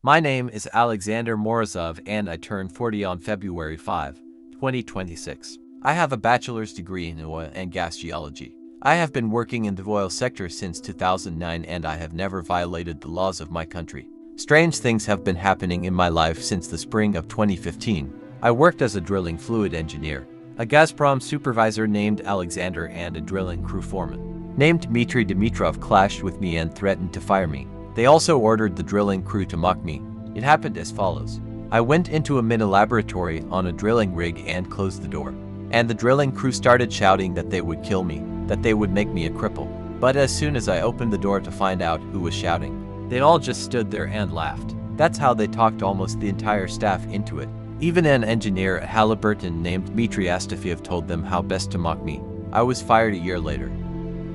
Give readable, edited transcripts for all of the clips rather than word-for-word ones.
My name is Alexander Morozov and I turned 40 on February 5, 2026. I have a bachelor's degree in oil and gas geology. I have been working in the oil sector since 2009 and I have never violated the laws of my country. Strange things have been happening in my life since the spring of 2015. I worked as a drilling fluid engineer, a Gazprom supervisor named Alexander and a drilling crew foreman named Dmitry Dimitrov clashed with me and threatened to fire me. They also ordered the drilling crew to mock me. It happened as follows. I went into a mini laboratory on a drilling rig and closed the door. And the drilling crew started shouting that they would kill me, that they would make me a cripple. But as soon as I opened the door to find out who was shouting, they all just stood there and laughed. That's how they talked almost the entire staff into it. Even an engineer at Halliburton named Dmitry Astafyev told them how best to mock me. I was fired a year later.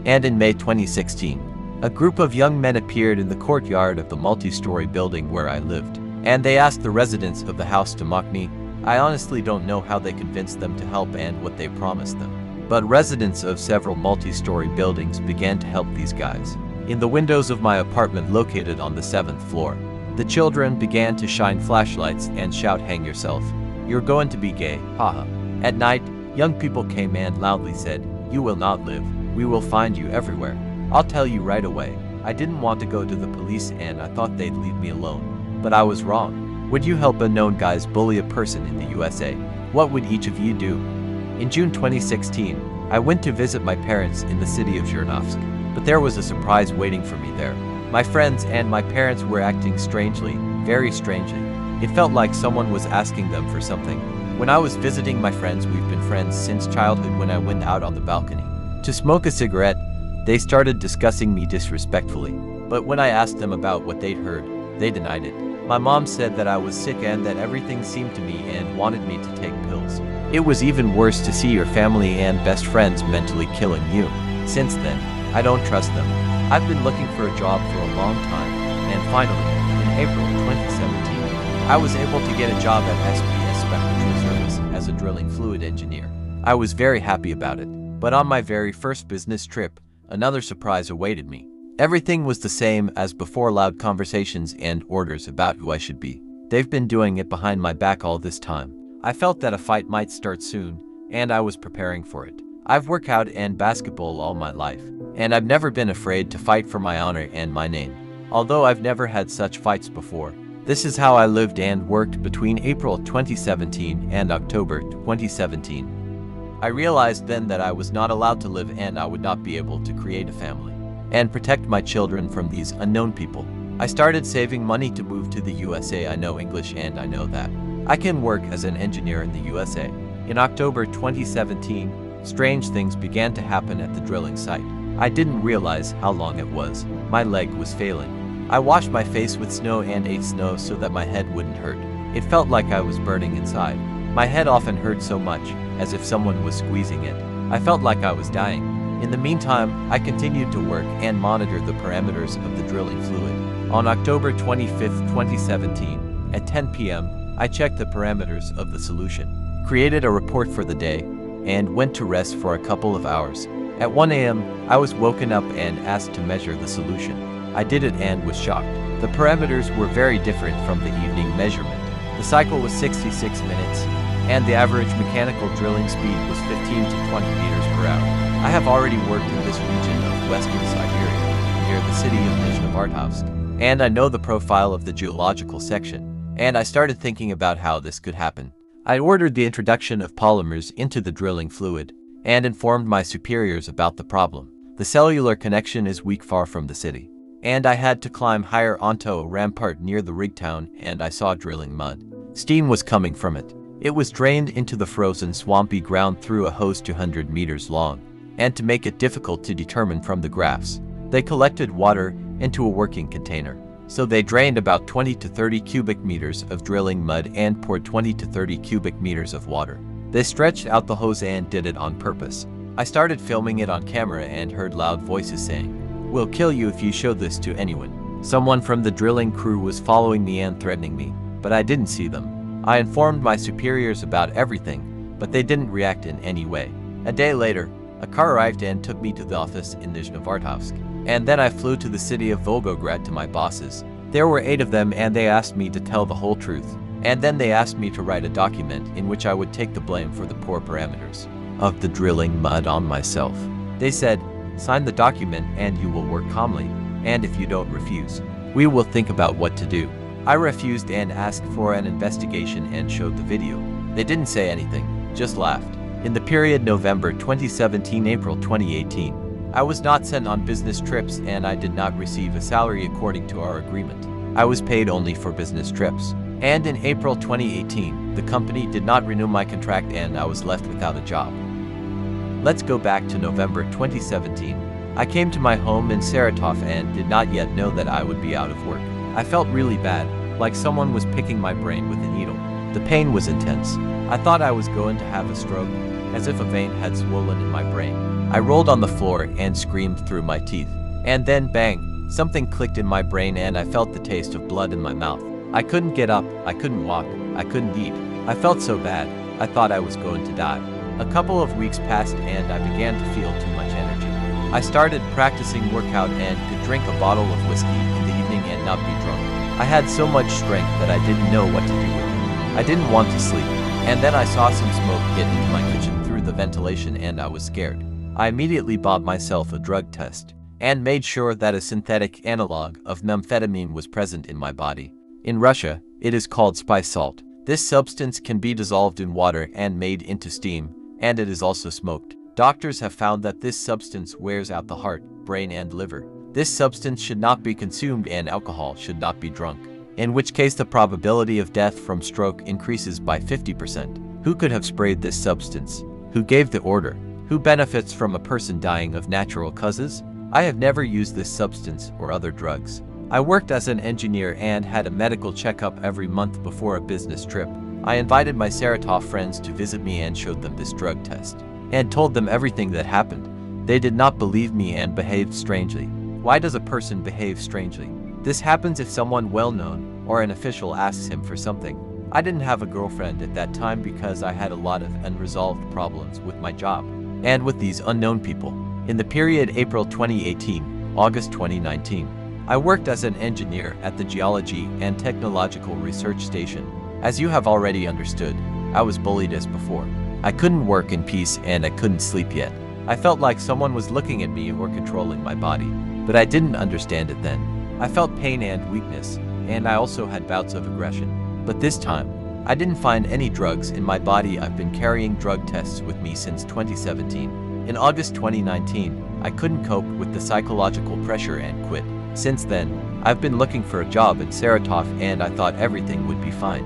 And in May 2016, a group of young men appeared in the courtyard of the multi-story building where I lived, and they asked the residents of the house to mock me. I honestly don't know how they convinced them to help and what they promised them. But residents of several multi-story buildings began to help these guys. In the windows of my apartment located on the 7th floor, the children began to shine flashlights and shout, "Hang yourself. You're going to be gay, haha." At night, young people came and loudly said, "You will not live. We will find you everywhere." I'll tell you right away, I didn't want to go to the police and I thought they'd leave me alone. But I was wrong. Would you help unknown guys bully a person in the USA? What would each of you do? In June 2016, I went to visit my parents in the city of Zhernovsk, but there was a surprise waiting for me there. My friends and my parents were acting strangely, very strangely. It felt like someone was asking them for something. When I was visiting my friends, we've been friends since childhood. When I went out on the balcony to smoke a cigarette, they started discussing me disrespectfully. But when I asked them about what they'd heard, they denied it. My mom said that I was sick and that everything seemed to me and wanted me to take pills. It was even worse to see your family and best friends mentally killing you. Since then, I don't trust them. I've been looking for a job for a long time, and finally, in April 2017, I was able to get a job at SPS Spectral Service as a drilling fluid engineer. I was very happy about it. But on my very first business trip, another surprise awaited me. Everything was the same as before, loud conversations and orders about who I should be. They've been doing it behind my back all this time. I felt that a fight might start soon, and I was preparing for it. I've worked out and basketball all my life, and I've never been afraid to fight for my honor and my name. Although I've never had such fights before, this is how I lived and worked between April 2017 and October 2017. I realized then that I was not allowed to live and I would not be able to create a family and protect my children from these unknown people. I started saving money to move to the USA. I know English and I know that I can work as an engineer in the USA. In October 2017, strange things began to happen at the drilling site. I didn't realize how long it was. My leg was failing. I washed my face with snow and ate snow so that my head wouldn't hurt. It felt like I was burning inside. My head often hurt so much, as if someone was squeezing it. I felt like I was dying. In the meantime, I continued to work and monitor the parameters of the drilling fluid. On October 25, 2017, at 10 p.m., I checked the parameters of the solution, created a report for the day, and went to rest for a couple of hours. At 1 a.m., I was woken up and asked to measure the solution. I did it and was shocked. The parameters were very different from the evening measurement. The cycle was 66 minutes, and the average mechanical drilling speed was 15 to 20 meters per hour. I have already worked in this region of Western Siberia, near the city of Nizhnovartovsk, and I know the profile of the geological section, and I started thinking about how this could happen. I ordered the introduction of polymers into the drilling fluid, and informed my superiors about the problem. The cellular connection is weak far from the city, and I had to climb higher onto a rampart near the rig town, and I saw drilling mud. Steam was coming from it. It was drained into the frozen swampy ground through a hose 200 meters long, and to make it difficult to determine from the graphs, they collected water into a working container. So they drained about 20 to 30 cubic meters of drilling mud and poured 20 to 30 cubic meters of water. They stretched out the hose and did it on purpose. I started filming it on camera and heard loud voices saying, "We'll kill you if you show this to anyone." Someone from the drilling crew was following me and threatening me, but I didn't see them. I informed my superiors about everything, but they didn't react in any way. A day later, a car arrived and took me to the office in Nizhnovartovsk. And then I flew to the city of Volgograd to my bosses, There were 8 of them and they asked me to tell the whole truth. And then they asked me to write a document in which I would take the blame for the poor parameters of the drilling mud on myself. They said, sign the document and you will work calmly, and if you don't refuse, we will think about what to do. I refused and asked for an investigation and showed the video. They didn't say anything, just laughed. In the period November 2017-April 2018, I was not sent on business trips and I did not receive a salary according to our agreement. I was paid only for business trips. And in April 2018, the company did not renew my contract and I was left without a job. Let's go back to November 2017. I came to my home in Saratov and did not yet know that I would be out of work. I felt really bad, like someone was picking my brain with a needle. The pain was intense. I thought I was going to have a stroke, as if a vein had swollen in my brain. I rolled on the floor and screamed through my teeth. And then bang, something clicked in my brain and I felt the taste of blood in my mouth. I couldn't get up, I couldn't walk, I couldn't eat. I felt so bad, I thought I was going to die. A couple of weeks passed and I began to feel too much energy. I started practicing workout and could drink a bottle of whiskey in the evening and not be drunk. I had so much strength that I didn't know what to do with it. I didn't want to sleep. And then I saw some smoke get into my kitchen through the ventilation and I was scared. I immediately bought myself a drug test and made sure that a synthetic analog of methamphetamine was present in my body. In Russia, it is called spice salt. This substance can be dissolved in water and made into steam, and it is also smoked. Doctors have found that this substance wears out the heart, brain, and liver. This substance should not be consumed and alcohol should not be drunk, in which case the probability of death from stroke increases by 50%. Who could have sprayed this substance? Who gave the order? Who benefits from a person dying of natural causes? I have never used this substance or other drugs. I worked as an engineer and had a medical checkup every month before a business trip. I invited my Saratov friends to visit me and showed them this drug test, and told them everything that happened. They did not believe me and behaved strangely. Why does a person behave strangely? This happens if someone well-known or an official asks him for something. I didn't have a girlfriend at that time because I had a lot of unresolved problems with my job and with these unknown people. In the period April 2018, August 2019, I worked as an engineer at the Geology and Technological Research Station. As you have already understood, I was bullied as before. I couldn't work in peace and I couldn't sleep yet. I felt like someone was looking at me or controlling my body, but I didn't understand it then. I felt pain and weakness, and I also had bouts of aggression. But this time, I didn't find any drugs in my body. I've been carrying drug tests with me since 2017. In August 2019, I couldn't cope with the psychological pressure and quit. Since then, I've been looking for a job in Saratov and I thought everything would be fine.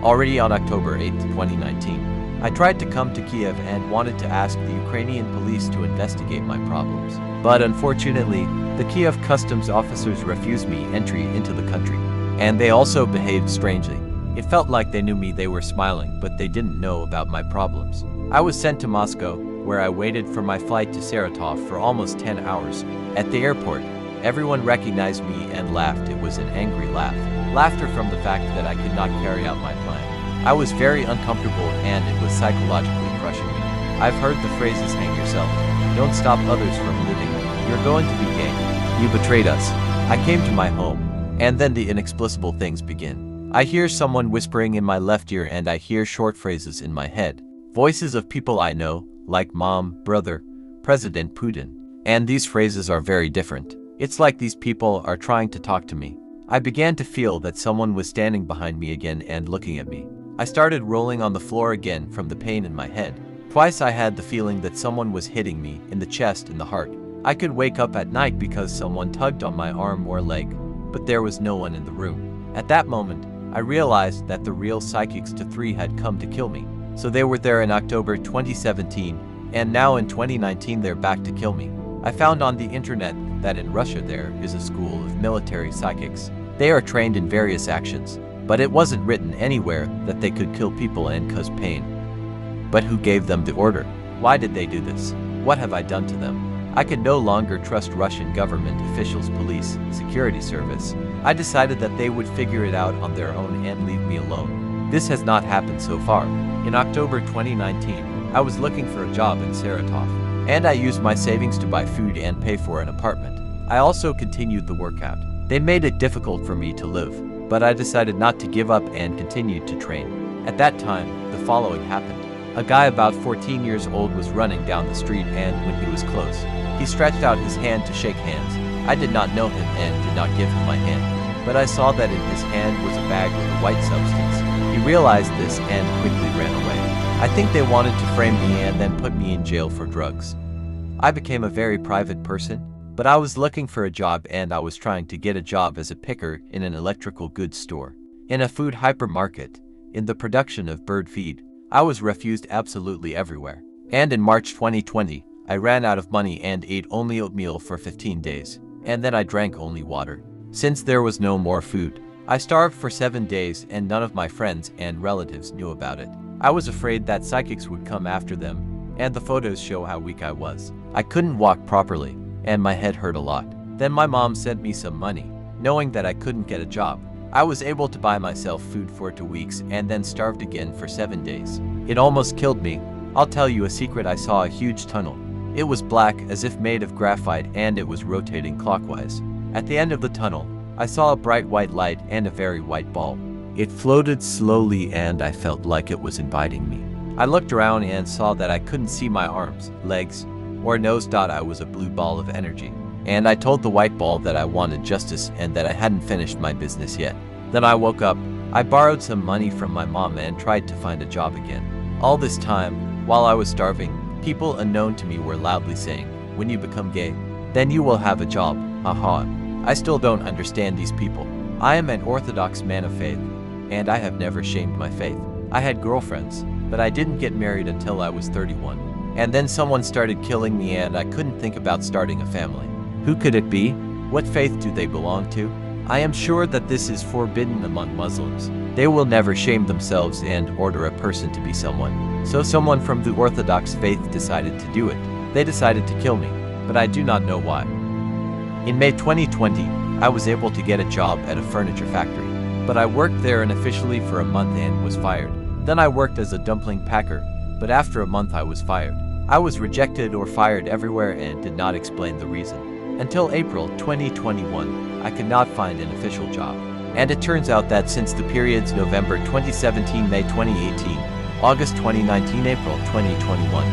Already on October 8, 2019, I tried to come to Kiev and wanted to ask the Ukrainian police to investigate my problems. But unfortunately, the Kiev customs officers refused me entry into the country. And they also behaved strangely. It felt like they knew me. They were smiling, but they didn't know about my problems. I was sent to Moscow, where I waited for my flight to Saratov for almost 10 hours. At the airport, everyone recognized me and laughed. It was an angry laugh. Laughter from the fact that I could not carry out my plan. I was very uncomfortable and it was psychologically crushing me. I've heard the phrases hang yourself, don't stop others from living, you're going to be gay, you betrayed us. I came to my home, and then the inexplicable things begin. I hear someone whispering in my left ear and I hear short phrases in my head. Voices of people I know, like mom, brother, President Putin. And these phrases are very different. It's like these people are trying to talk to me. I began to feel that someone was standing behind me again and looking at me. I started rolling on the floor again from the pain in my head. Twice I had the feeling that someone was hitting me in the chest and the heart. I could wake up at night because someone tugged on my arm or leg, but there was no one in the room. At that moment, I realized that the real psychics to 3 had come to kill me. So they were there in October 2017, and now in 2019 they're back to kill me. I found on the internet that in Russia there is a school of military psychics. They are trained in various actions, but it wasn't written anywhere that they could kill people and cause pain. But who gave them the order? Why did they do this? What have I done to them? I could no longer trust Russian government officials, police, security service. I decided that they would figure it out on their own and leave me alone. This has not happened so far. In October 2019, I was looking for a job in Saratov, and I used my savings to buy food and pay for an apartment. I also continued the workout. They made it difficult for me to live, but I decided not to give up and continued to train. At that time, the following happened. A guy about 14 years old was running down the street, and when he was close, he stretched out his hand to shake hands. I did not know him and did not give him my hand, but I saw that in his hand was a bag with a white substance. He realized this and quickly ran away. I think they wanted to frame me and then put me in jail for drugs. I became a very private person, but I was looking for a job and I was trying to get a job as a picker in an electrical goods store, in a food hypermarket, in the production of bird feed. I was refused absolutely everywhere. And in March 2020, I ran out of money and ate only oatmeal for 15 days. And then I drank only water. Since there was no more food, I starved for 7 days and none of my friends and relatives knew about it. I was afraid that psychics would come after them, and the photos show how weak I was. I couldn't walk properly, and my head hurt a lot. Then my mom sent me some money, knowing that I couldn't get a job. I was able to buy myself food for 2 weeks and then starved again for 7 days. It almost killed me. I'll tell you a secret. I saw a huge tunnel. It was black as if made of graphite and it was rotating clockwise. At the end of the tunnel, I saw a bright white light and a very white ball. It floated slowly and I felt like it was inviting me. I looked around and saw that I couldn't see my arms, legs, or nose. I was a blue ball of energy. And I told the white ball that I wanted justice and that I hadn't finished my business yet. Then I woke up. I borrowed some money from my mom and tried to find a job again. All this time, while I was starving, people unknown to me were loudly saying, "When you become gay, then you will have a job." Haha. I still don't understand these people. I am an Orthodox man of faith, and I have never shamed my faith. I had girlfriends, but I didn't get married until I was 31. And then someone started killing me and I couldn't think about starting a family. Who could it be? What faith do they belong to? I am sure that this is forbidden among Muslims. They will never shame themselves and order a person to be someone. So someone from the Orthodox faith decided to do it. They decided to kill me, but I do not know why. In May 2020, I was able to get a job at a furniture factory, but I worked there unofficially for a month and was fired. Then I worked as a dumpling packer, but after a month I was fired. I was rejected or fired everywhere and did not explain the reason. Until April 2021, I could not find an official job. And it turns out that since the periods November 2017, May 2018, August 2019, April 2021,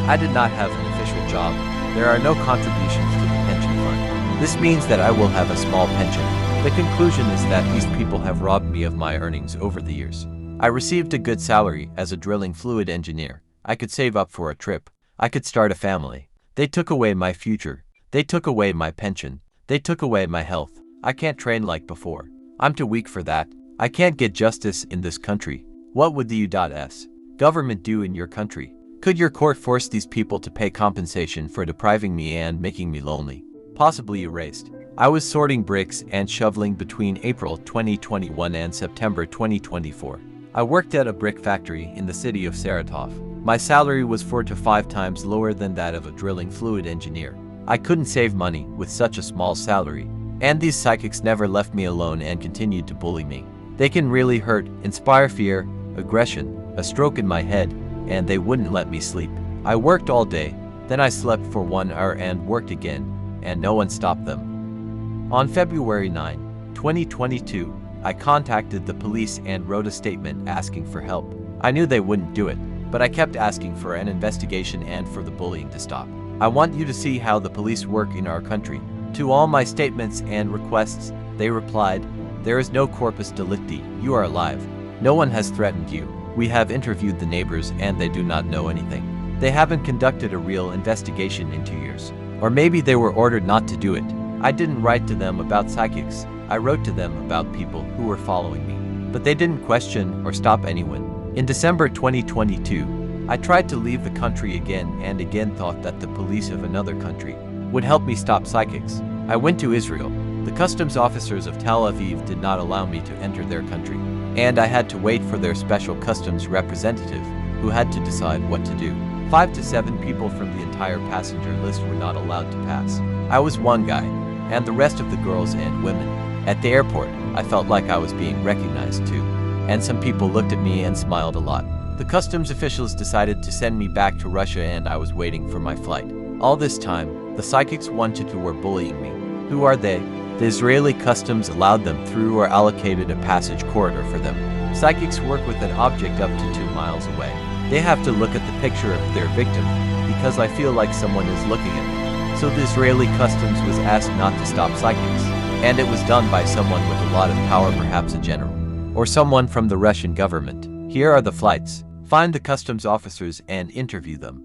I did not have an official job. There are no contributions to the pension fund. This means that I will have a small pension. The conclusion is that these people have robbed me of my earnings over the years. I received a good salary as a drilling fluid engineer. I could save up for a trip. I could start a family. They took away my future. They took away my pension. They took away my health. I can't train like before. I'm too weak for that. I can't get justice in this country. What would the U.S. government do in your country? Could your court force these people to pay compensation for depriving me and making me lonely? Possibly erased. I was sorting bricks and shoveling between April 2021 and September 2024. I worked at a brick factory in the city of Saratov. My salary was 4 to 5 times lower than that of a drilling fluid engineer. I couldn't save money with such a small salary, and these psychics never left me alone and continued to bully me. They can really hurt, inspire fear, aggression, a stroke in my head, and they wouldn't let me sleep. I worked all day, then I slept for 1 hour and worked again, and no one stopped them. On February 9, 2022, I contacted the police and wrote a statement asking for help. I knew they wouldn't do it, but I kept asking for an investigation and for the bullying to stop. I want you to see how the police work in our country. To all my statements and requests, they replied, "There is no corpus delicti, you are alive. No one has threatened you. We have interviewed the neighbors and they do not know anything. They haven't conducted a real investigation in 2 years. Or maybe they were ordered not to do it." I didn't write to them about psychics. I wrote to them about people who were following me. But they didn't question or stop anyone. In December 2022, I tried to leave the country again and again, thought that the police of another country would help me stop psychics. I went to Israel. The customs officers of Tel Aviv did not allow me to enter their country, and I had to wait for their special customs representative, who had to decide what to do. 5 to 7 people from the entire passenger list were not allowed to pass. I was one guy, and the rest of the girls and women. At the airport, I felt like I was being recognized too, and some people looked at me and smiled a lot. The customs officials decided to send me back to Russia and I was waiting for my flight. All this time, the psychics wanted to were bullying me. Who are they? The Israeli customs allowed them through or allocated a passage corridor for them. Psychics work with an object up to 2 miles away. They have to look at the picture of their victim because I feel like someone is looking at me. So the Israeli customs was asked not to stop psychics. And it was done by someone with a lot of power, perhaps a general, or someone from the Russian government. Here are the flights. Find the customs officers and interview them.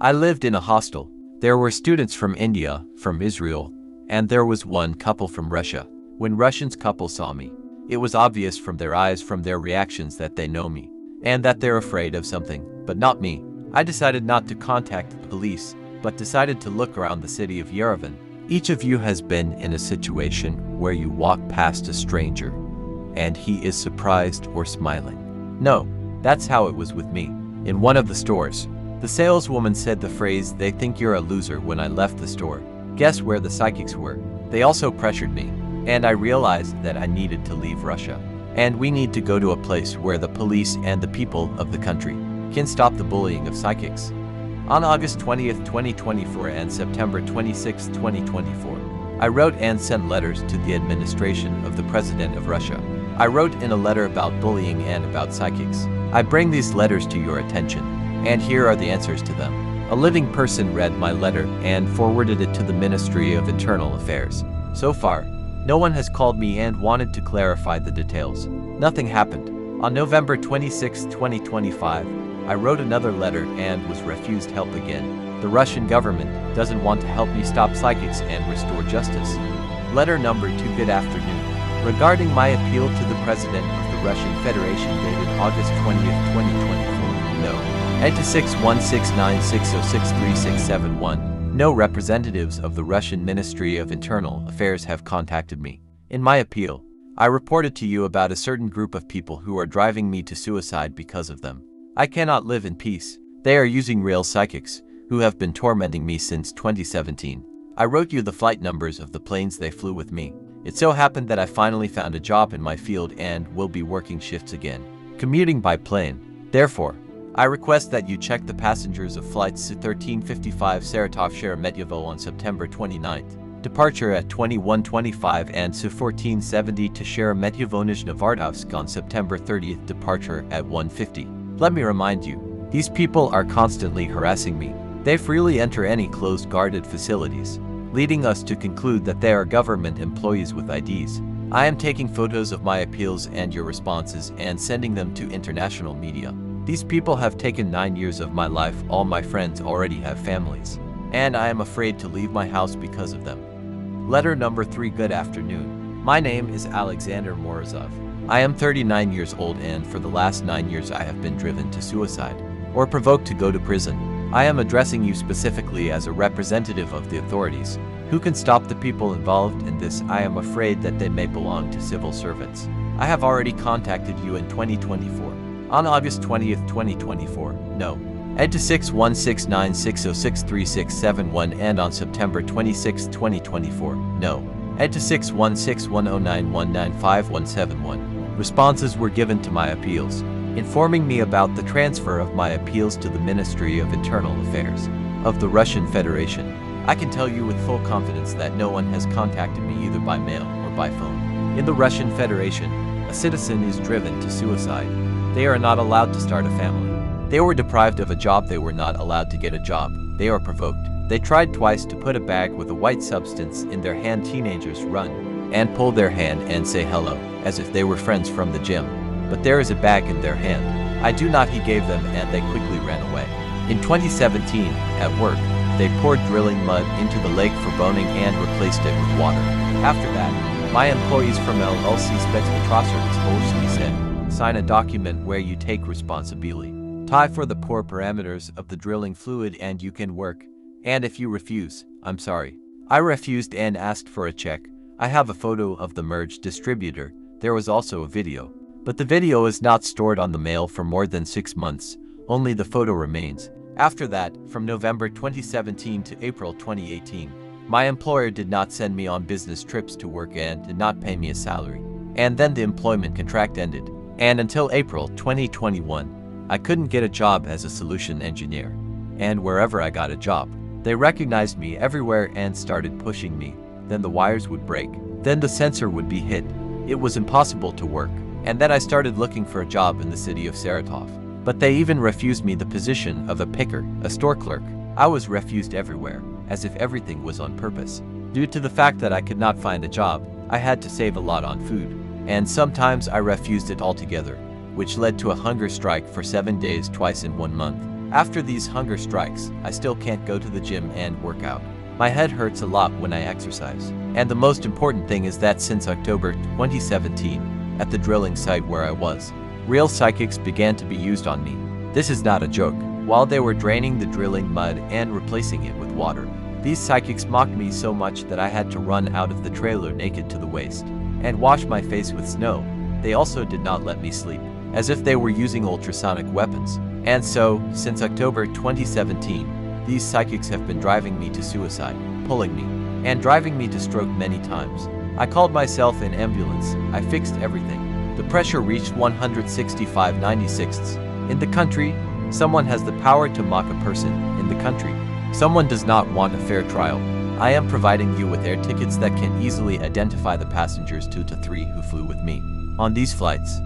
I lived in a hostel. There were students from India, from Israel, and there was one couple from Russia. When Russian couple saw me, it was obvious from their eyes, from their reactions, that they know me, and that they're afraid of something, but not me. I decided not to contact the police, but decided to look around the city of Yerevan. Each of you has been in a situation where you walk past a stranger, and he is surprised or smiling. No, that's how it was with me. In one of the stores, the saleswoman said the phrase, "They think you're a loser," when I left the store. Guess where the psychics were? They also pressured me, and I realized that I needed to leave Russia. And we need to go to a place where the police and the people of the country can stop the bullying of psychics. On August 20th, 2024 and September 26, 2024, I wrote and sent letters to the administration of the President of Russia. I wrote in a letter about bullying and about psychics. I bring these letters to your attention, and here are the answers to them. A living person read my letter and forwarded it to the Ministry of Internal Affairs. So far, no one has called me and wanted to clarify the details. Nothing happened. On November 26, 2025, I wrote another letter and was refused help again. The Russian government doesn't want to help me stop psychics and restore justice. Letter number 2. Good afternoon. Regarding my appeal to the President of the Russian Federation dated August 20th, 2024, no. Head to 6169606367. No representatives of the Russian Ministry of Internal Affairs have contacted me. In my appeal, I reported to you about a certain group of people who are driving me to suicide because of them. I cannot live in peace. They are using real psychics, who have been tormenting me since 2017. I wrote you the flight numbers of the planes they flew with me. It so happened that I finally found a job in my field and will be working shifts again, commuting by plane. Therefore, I request that you check the passengers of flights Su-1355 Saratov-Sheremetyevo on September 29th, departure at 21:25, and Su-1470 to Sheremetyevo-Nizhnovartovsk on September 30th, departure at 1:50. Let me remind you, these people are constantly harassing me. They freely enter any closed guarded facilities, leading us to conclude that they are government employees with IDs. I am taking photos of my appeals and your responses and sending them to international media. These people have taken 9 years of my life. All my friends already have families, and I am afraid to leave my house because of them. Letter number 3. Good afternoon. My name is Alexander Morozov. I am 39 years old, and for the last 9 years I have been driven to suicide or provoked to go to prison. I am addressing you specifically as a representative of the authorities who can stop the people involved in this. I am afraid that they may belong to civil servants. I have already contacted you in 2024. On August 20th, 2024, no. Head to 6169606367 and on September 26, 2024, no. Head to 616109195171. Responses were given to my appeals, informing me about the transfer of my appeals to the Ministry of Internal Affairs of the Russian Federation. I can tell you with full confidence that no one has contacted me either by mail or by phone. In the Russian Federation, a citizen is driven to suicide. They are not allowed to start a family. They were deprived of a job. They were not allowed to get a job. They are provoked. They tried twice to put a bag with a white substance in their hand. Teenagers run and pull their hand and say hello, as if they were friends from the gym. But there is a bag in their hand. I do not. He gave them and they quickly ran away. In 2017, at work, they poured drilling mud into the lake for boning and replaced it with water. After that, my employees from LLC Spetspetrosservice said, sign a document where you take responsibility. Tie for the poor parameters of the drilling fluid and you can work. And if you refuse, I'm sorry. I refused and asked for a check. I have a photo of the merged distributor. There was also a video. But the video is not stored on the mail for more than 6 months. Only the photo remains. After that, from November 2017 to April 2018, my employer did not send me on business trips to work and did not pay me a salary. And then the employment contract ended. And until April 2021, I couldn't get a job as a solution engineer. And wherever I got a job, they recognized me everywhere and started pushing me. then the wires would break, then the sensor would be hit. It was impossible to work. And then I started looking for a job in the city of Saratov. But they even refused me the position of a picker, a store clerk. I was refused everywhere, as if everything was on purpose. Due to the fact that I could not find a job, I had to save a lot on food. And sometimes I refused it altogether, which led to a hunger strike for 7 days twice in 1 month. After these hunger strikes, I still can't go to the gym and work out. My head hurts a lot when I exercise. And the most important thing is that since October 2017, at the drilling site where I was, real psychics began to be used on me. This is not a joke. While they were draining the drilling mud and replacing it with water, these psychics mocked me so much that I had to run out of the trailer naked to the waist and wash my face with snow. They also did not let me sleep, as if they were using ultrasonic weapons. And so, since October 2017, these psychics have been driving me to suicide, pulling me, and driving me to stroke many times. I called myself an ambulance. I fixed everything. The pressure reached 165/96. In the country, someone has the power to mock a person. In the country, someone does not want a fair trial. I am providing you with air tickets that can easily identify the passengers 2 to 3 who flew with me on these flights.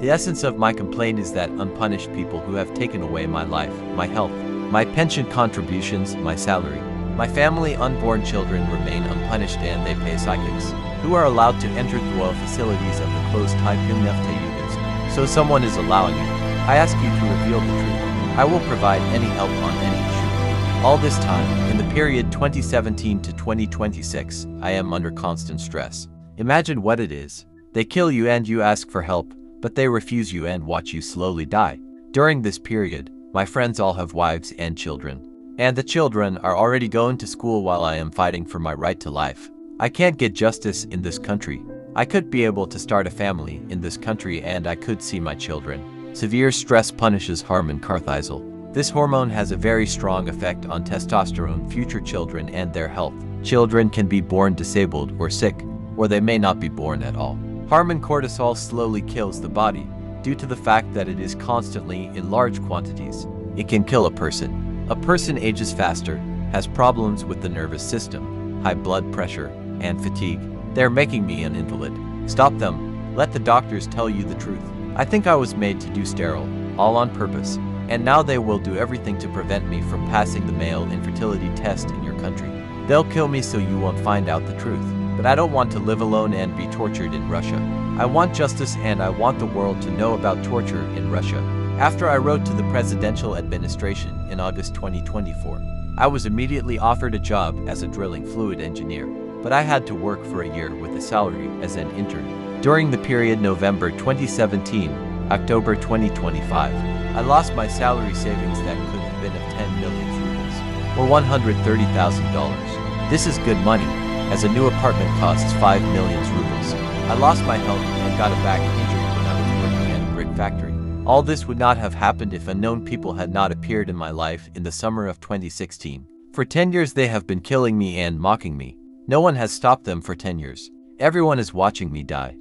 The essence of my complaint is that unpunished people who have taken away my life, my health, my pension contributions, my salary, my family, unborn children remain unpunished, and they pay psychics, who are allowed to enter the oil facilities of the closed-type nefta units. So someone is allowing it. I ask you to reveal the truth. I will provide any help on any issue. All this time, in the period 2017 to 2026, I am under constant stress. Imagine what it is. They kill you and you ask for help, but they refuse you and watch you slowly die. During this period, my friends all have wives and children. And the children are already going to school while I am fighting for my right to life. I can't get justice in this country. I could be able to start a family in this country and I could see my children. Severe stress punishes hormone cortisol. This hormone has a very strong effect on testosterone, future children, and their health. Children can be born disabled or sick, or they may not be born at all. Hormone cortisol slowly kills the body due to the fact that it is constantly in large quantities. It can kill a person. A person ages faster, has problems with the nervous system, high blood pressure, and fatigue. They're making me an invalid. Stop them. Let the doctors tell you the truth. I think I was made to do sterile, all on purpose, and now they will do everything to prevent me from passing the male infertility test in your country. They'll kill me so you won't find out the truth. But I don't want to live alone and be tortured in Russia. I want justice and I want the world to know about torture in Russia. After I wrote to the presidential administration in August 2024, I was immediately offered a job as a drilling fluid engineer, but I had to work for a year with a salary as an intern. During the period November 2017, October 2025, I lost my salary savings that could have been of 10 million rubles, or $130,000. This is good money, as a new apartment costs 5 million rubles. I lost my health and got a back injury when I was working at a brick factory. All this would not have happened if unknown people had not appeared in my life in the summer of 2016. For 10 years they have been killing me and mocking me. No one has stopped them for 10 years. Everyone is watching me die.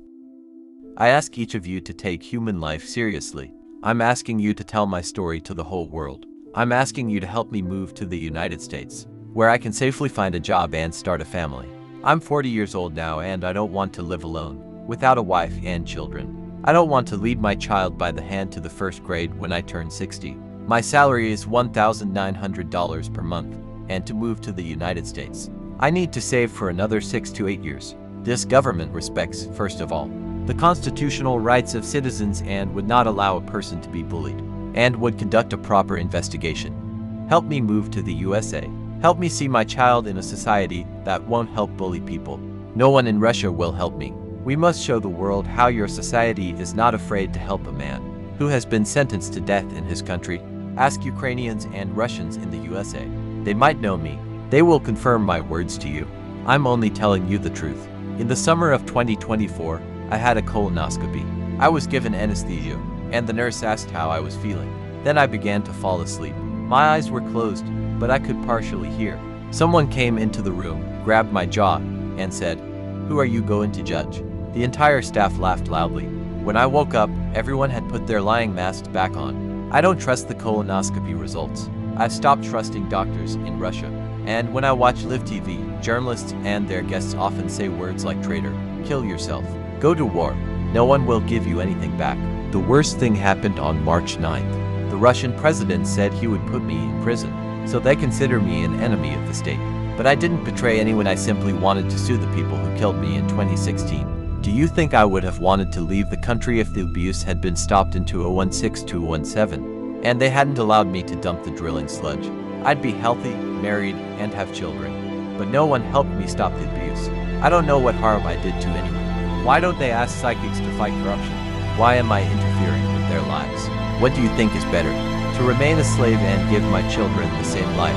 I ask each of you to take human life seriously. I'm asking you to tell my story to the whole world. I'm asking you to help me move to the United States, where I can safely find a job and start a family. I'm 40 years old now and I don't want to live alone, without a wife and children. I don't want to lead my child by the hand to the first grade when I turn 60. My salary is $1,900 per month, and to move to the United States, I need to save for another 6 to 8 years. This government respects, first of all, the constitutional rights of citizens and would not allow a person to be bullied, and would conduct a proper investigation. Help me move to the USA. Help me see my child in a society that won't help bully people. No one in Russia will help me. We must show the world how your society is not afraid to help a man who has been sentenced to death in his country. Ask Ukrainians and Russians in the USA. They might know me. They will confirm my words to you. I'm only telling you the truth. In the summer of 2024, I had a colonoscopy. I was given anesthesia, and the nurse asked how I was feeling. Then I began to fall asleep. My eyes were closed, but I could partially hear. Someone came into the room, grabbed my jaw, and said, "Who are you going to judge?" The entire staff laughed loudly. When I woke up, everyone had put their lying masks back on. I don't trust the colonoscopy results. I've stopped trusting doctors in Russia. And when I watch live TV, journalists and their guests often say words like traitor, kill yourself, go to war. No one will give you anything back. The worst thing happened on March 9th. The Russian president said he would put me in prison, so they consider me an enemy of the state. But I didn't betray anyone, I simply wanted to sue the people who killed me in 2016. Do you think I would have wanted to leave the country if the abuse had been stopped in 2016-2017, and they hadn't allowed me to dump the drilling sludge? I'd be healthy, married, and have children. But no one helped me stop the abuse. I don't know what harm I did to anyone. Why don't they ask psychics to fight corruption? Why am I interfering with their lives? What do you think is better? To remain a slave and give my children the same life,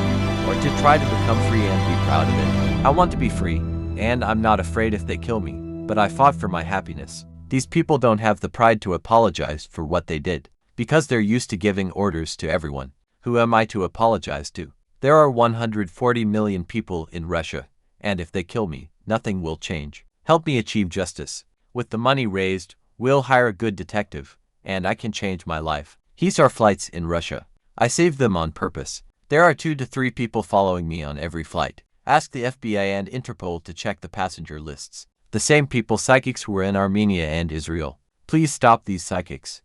or to try to become free and be proud of it? I want to be free, and I'm not afraid if they kill me, but I fought for my happiness. These people don't have the pride to apologize for what they did, because they're used to giving orders to everyone. Who am I to apologize to? There are 140 million people in Russia, and if they kill me, nothing will change. Help me achieve justice. With the money raised, we'll hire a good detective, and I can change my life. He's our flights in Russia. I saved them on purpose. There are 2 to 3 people following me on every flight. Ask the FBI and Interpol to check the passenger lists. The same people psychics who were in Armenia and Israel. Please stop these psychics.